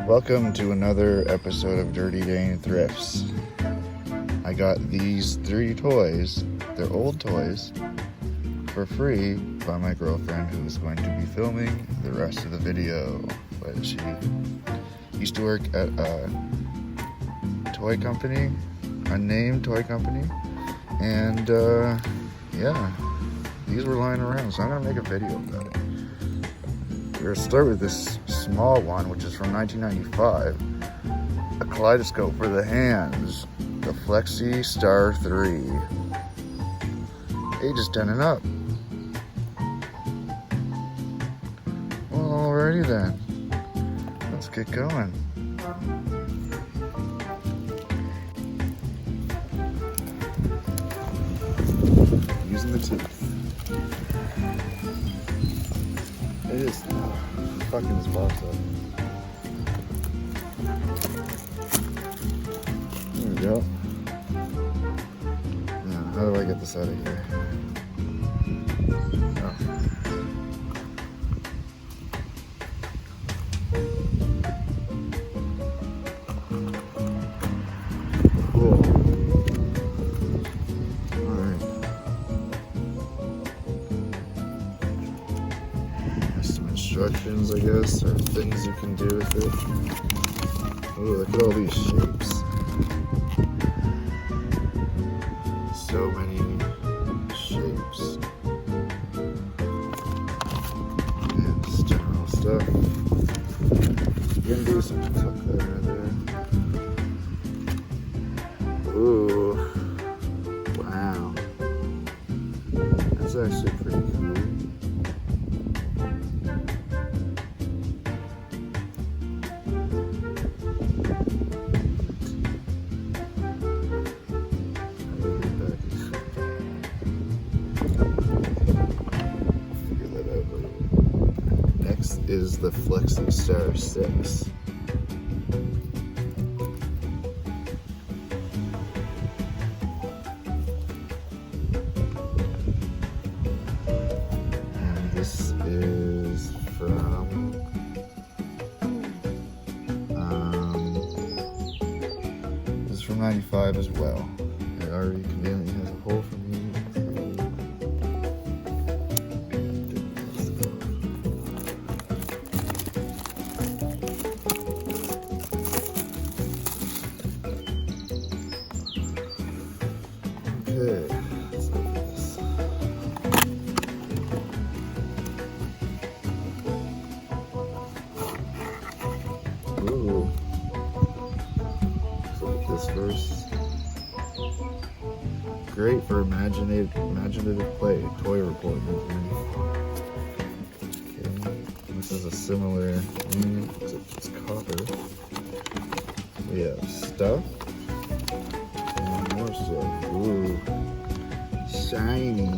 Welcome to another episode of Dirty Dane Thrifts. I got these 3 toys, they're old toys, for free by my girlfriend who is going to be filming the rest of the video. But she used to work at a toy company, unnamed toy company, and yeah, these were lying around, so I'm gonna make a video about it. We're gonna start with this small one, which is from 1995, a kaleidoscope for the hands, the Flexi Star 3, ages 10 and up. Well, alrighty then, let's get going. Using the teeth. It is fucking this box up. There we go. Now, how do I get this out of here? Oh. Cool. Alright. Some instructions, I guess, or things you can do with it. Oh, look at all these shapes. So many shapes. And just general stuff. You can do some tuck there or there. Ooh. Wow. That's actually pretty cool. Is the Flexi Star 6. And this is from this is from 95 as well. It already conveniently has a hole for me. Okay, let's look at this. Ooh. Let's look at this first. Great for imaginative play, toy report. Okay, this is a similar, except it's copper. We have stuff. More stuff. Ooh, shiny.